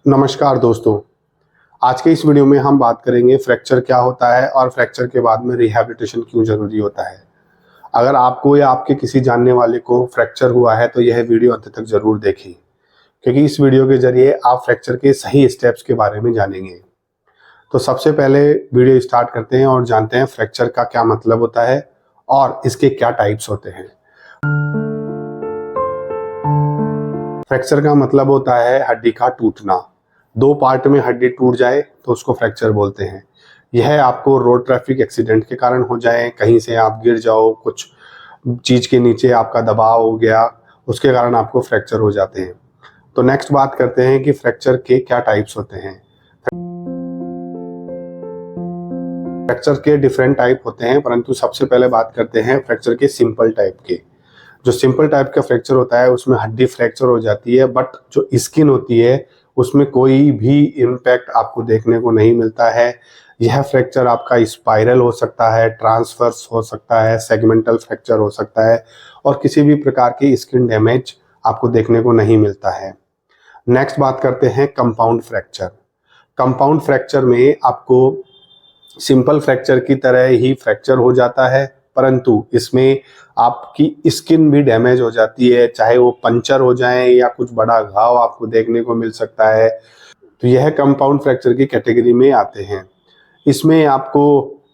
नमस्कार दोस्तों। आज के इस वीडियो में हम बात करेंगे फ्रैक्चर क्या होता है और फ्रैक्चर के बाद में रिहैबिलिटेशन क्यों ज़रूरी होता है। अगर आपको या आपके किसी जानने वाले को फ्रैक्चर हुआ है तो यह वीडियो अंत तक ज़रूर देखें, क्योंकि इस वीडियो के ज़रिए आप फ्रैक्चर के सही स्टेप्स के बारे में जानेंगे। तो सबसे पहले वीडियो स्टार्ट करते हैं और जानते हैं फ्रैक्चर का क्या मतलब होता है और इसके क्या टाइप्स होते हैं। फ्रैक्चर का मतलब होता है हड्डी का टूटना। दो पार्ट में हड्डी टूट जाए तो उसको फ्रैक्चर बोलते हैं। यह आपको रोड ट्रैफिक एक्सीडेंट के कारण हो जाए, कहीं से आप गिर जाओ, कुछ चीज़ के नीचे आपका दबाव हो गया, उसके कारण आपको फ्रैक्चर हो जाते हैं। तो नेक्स्ट बात करते हैं कि फ्रैक्चर के क्या टाइप्स होते हैं। फ्रैक्चर के डिफरेंट टाइप होते हैं, परंतु सबसे पहले बात करते हैं फ्रैक्चर के सिंपल टाइप के। जो सिंपल टाइप का फ्रैक्चर होता है उसमें हड्डी फ्रैक्चर हो जाती है, बट जो स्किन होती है उसमें कोई भी इम्पैक्ट आपको देखने को नहीं मिलता है। यह फ्रैक्चर आपका स्पाइरल हो सकता है, ट्रांसवर्स हो सकता है, सेगमेंटल फ्रैक्चर हो सकता है और किसी भी प्रकार की स्किन डैमेज आपको देखने को नहीं मिलता है। नेक्स्ट बात करते हैं कंपाउंड फ्रैक्चर। कंपाउंड फ्रैक्चर में आपको सिंपल फ्रैक्चर की तरह ही फ्रैक्चर हो जाता है, परंतु इसमें आपकी स्किन भी डैमेज हो जाती है, चाहे वो पंचर हो जाए या कुछ बड़ा घाव आपको देखने को मिल सकता है। तो यह कंपाउंड फ्रैक्चर की कैटेगरी में आते हैं। इसमें आपको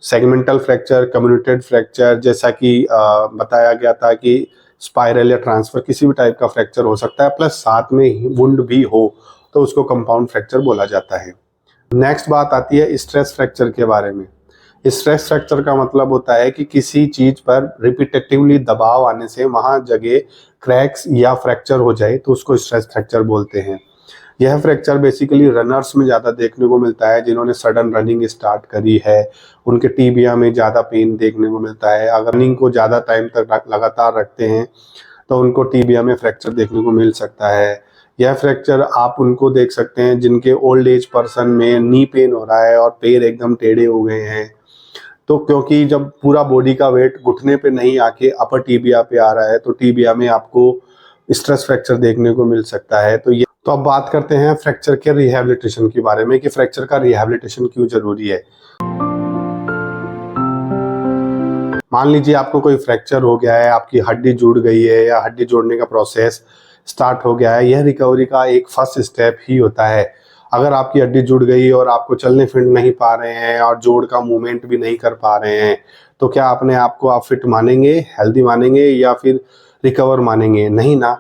सेगमेंटल फ्रैक्चर, कम्युनिटेड फ्रैक्चर, जैसा कि बताया गया था कि स्पाइरल या ट्रांसफर किसी भी टाइप का फ्रैक्चर हो सकता है, प्लस साथ में वुंड भी हो तो उसको कंपाउंड फ्रैक्चर बोला जाता है। नेक्स्ट बात आती है स्ट्रेस फ्रैक्चर के बारे में। स्ट्रेस फ्रैक्चर का मतलब होता है कि किसी चीज पर रिपीटेटिवली दबाव आने से वहां जगह क्रैक्स या फ्रैक्चर हो जाए तो उसको स्ट्रेस फ्रैक्चर बोलते हैं। यह फ्रैक्चर बेसिकली रनर्स में ज़्यादा देखने को मिलता है, जिन्होंने सडन रनिंग स्टार्ट करी है, उनके टीबिया में ज़्यादा पेन देखने को मिलता है। अगर रनिंग को ज़्यादा टाइम तक लगातार रखते हैं तो उनको टीबिया में फ्रैक्चर देखने को मिल सकता है। यह फ्रैक्चर आप उनको देख सकते हैं जिनके ओल्ड एज पर्सन में नी पेन हो रहा है और पैर एकदम टेढ़े हो गए हैं। तो क्योंकि जब पूरा बॉडी का वेट घुटने पे नहीं आके अपर टीबिया पे आ रहा है तो टीबिया में आपको स्ट्रेस फ्रैक्चर देखने को मिल सकता है। तो अब बात करते हैं फ्रैक्चर के रिहैबिलिटेशन के बारे में कि फ्रैक्चर का रिहैबिलिटेशन क्यों जरूरी है। मान लीजिए आपको कोई फ्रैक्चर हो गया है, आपकी हड्डी जुड़ गई है या हड्डी जोड़ने का प्रोसेस स्टार्ट हो गया है। यह रिकवरी का एक फर्स्ट स्टेप ही होता है। अगर आपकी हड्डी जुड़ गई और आपको चलने फिर नहीं पा रहे हैं और जोड़ का मूवमेंट भी नहीं कर पा रहे हैं, तो क्या अपने आप को आप फिट मानेंगे, हेल्दी मानेंगे या फिर रिकवर मानेंगे? नहीं ना।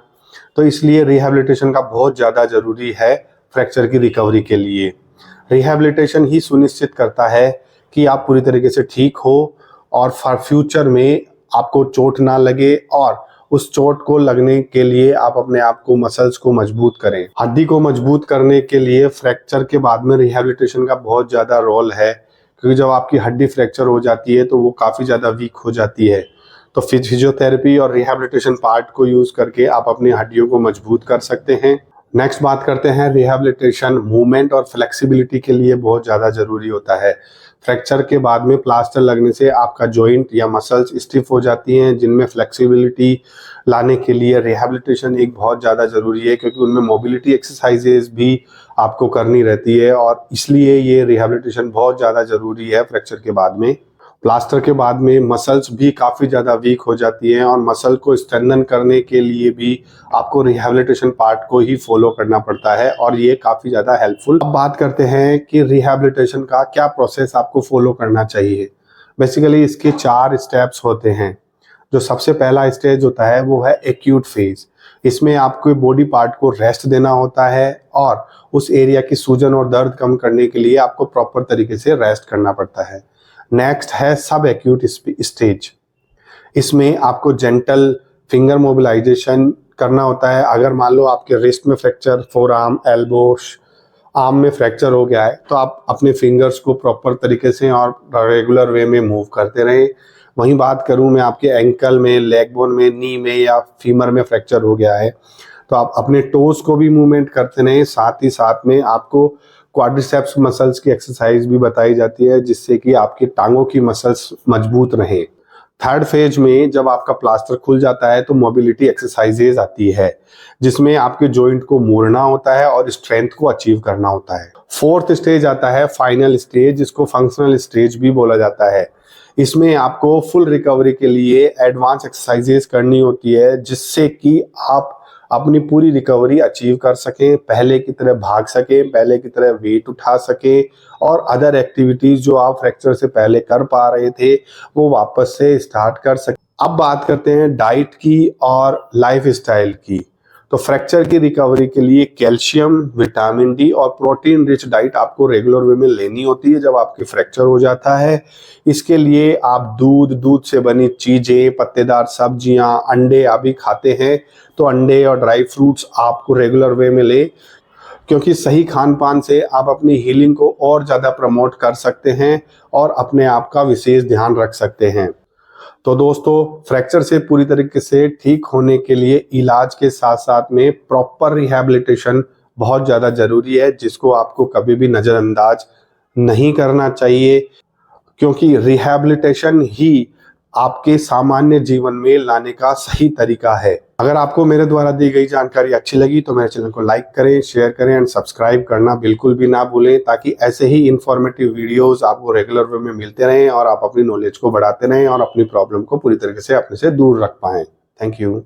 तो इसलिए रिहैबिलिटेशन का बहुत ज़्यादा ज़रूरी है फ्रैक्चर की रिकवरी के लिए। रिहैबिलिटेशन ही सुनिश्चित करता है कि आप पूरी तरीके से ठीक हो और फॉर फ्यूचर में आपको चोट ना लगे और उस चोट को लगने के लिए आप अपने आप को, मसल्स को मजबूत करें। हड्डी को मजबूत करने के लिए फ्रैक्चर के बाद में रिहैबिलिटेशन का बहुत ज़्यादा रोल है, क्योंकि जब आपकी हड्डी फ्रैक्चर हो जाती है तो वो काफ़ी ज़्यादा वीक हो जाती है। तो फिजियोथेरेपी और रिहैबिलिटेशन पार्ट को यूज़ करके आप अपनी हड्डियों को मजबूत कर सकते हैं। नेक्स्ट बात करते हैं रिहैबिलिटेशन मूवमेंट और फ्लेक्सिबिलिटी के लिए बहुत ज़्यादा ज़रूरी होता है। फ्रैक्चर के बाद में प्लास्टर लगने से आपका जॉइंट या मसल्स स्टिफ हो जाती हैं, जिनमें फ्लेक्सिबिलिटी लाने के लिए रिहैबिलिटेशन एक बहुत ज़्यादा ज़रूरी है, क्योंकि उनमें मोबिलिटी एक्सरसाइजेज भी आपको करनी रहती है और इसलिए ये रिहैबिलिटेशन बहुत ज़्यादा ज़रूरी है फ्रैक्चर के बाद में। प्लास्टर के बाद में मसल्स भी काफ़ी ज़्यादा वीक हो जाती हैं और मसल को स्ट्रेंथन करने के लिए भी आपको रिहैबिलिटेशन पार्ट को ही फॉलो करना पड़ता है और ये काफ़ी ज़्यादा हेल्पफुल। अब बात करते हैं कि रिहैबिलिटेशन का क्या प्रोसेस आपको फॉलो करना चाहिए। बेसिकली इसके 4 स्टेप्स होते हैं। जो सबसे पहला स्टेज होता है वो है एक्यूट फेज। इसमें आपको बॉडी पार्ट को रेस्ट देना होता है और उस एरिया की सूजन और दर्द कम करने के लिए आपको प्रॉपर तरीके से रेस्ट करना पड़ता है। नेक्स्ट है सब एक्यूट स्टेज। इसमें आपको जेंटल फिंगर मोबिलाइजेशन करना होता है। अगर मान लो आपके रिस्ट में fracture, four arm, elbow, arm में फ्रैक्चर हो गया है तो आप अपने फिंगर्स को प्रॉपर तरीके से और रेगुलर वे में मूव करते रहें। वहीं बात करूं मैं आपके एंकल में, लेग बोन में, नी में या फीमर में फ्रैक्चर हो गया है तो आप अपने टोज को भी मूवमेंट करते रहें। साथ ही साथ में आपको क्वाड्रिसेप्स मसल्स की एक्सरसाइज भी बताई जाती है, जिससे कि आपकी टांगों की मसल्स मजबूत रहें। थर्ड फेज में जब आपका प्लास्टर खुल जाता है तो मोबिलिटी एक्सरसाइजेज आती है, जिसमें आपके जॉइंट को मोड़ना होता है और स्ट्रेंथ को अचीव करना होता है। फोर्थ स्टेज आता है फाइनल स्टेज, जिसको फंक्शनल स्टेज भी बोला जाता है। इसमें आपको फुल रिकवरी के लिए एडवांस एक्सरसाइजेज करनी होती है, जिससे कि आप अपनी पूरी रिकवरी अचीव कर सकें, पहले की तरह भाग सकें, पहले की तरह वेट उठा सकें और अदर एक्टिविटीज जो आप फ्रैक्चर से पहले कर पा रहे थे वो वापस से स्टार्ट कर सकें। अब बात करते हैं डाइट की और लाइफ स्टाइल की। तो फ्रैक्चर की रिकवरी के लिए कैल्शियम, विटामिन डी और प्रोटीन रिच डाइट आपको रेगुलर वे में लेनी होती है जब आपकी फ्रैक्चर हो जाता है। इसके लिए आप दूध से बनी चीजें, पत्तेदार सब्जियां, अंडे अभी खाते हैं तो अंडे और ड्राई फ्रूट्स आपको रेगुलर वे में ले, क्योंकि सही खान पान से आप अपनी हीलिंग को और ज़्यादा प्रमोट कर सकते हैं और अपने आप का विशेष ध्यान रख सकते हैं। तो दोस्तों, फ्रैक्चर से पूरी तरीके से ठीक होने के लिए इलाज के साथ साथ में प्रॉपर रिहैबिलिटेशन बहुत ज़्यादा ज़रूरी है, जिसको आपको कभी भी नज़रअंदाज नहीं करना चाहिए, क्योंकि रिहैबिलिटेशन ही आपके सामान्य जीवन में लाने का सही तरीका है। अगर आपको मेरे द्वारा दी गई जानकारी अच्छी लगी तो मेरे चैनल को लाइक करें, शेयर करें एंड सब्सक्राइब करना बिल्कुल भी ना भूलें, ताकि ऐसे ही इंफॉर्मेटिव वीडियोस आपको रेगुलर वे में मिलते रहें और आप अपनी नॉलेज को बढ़ाते रहें और अपनी प्रॉब्लम को पूरी तरीके से अपने से दूर रख पाएं। Thank you.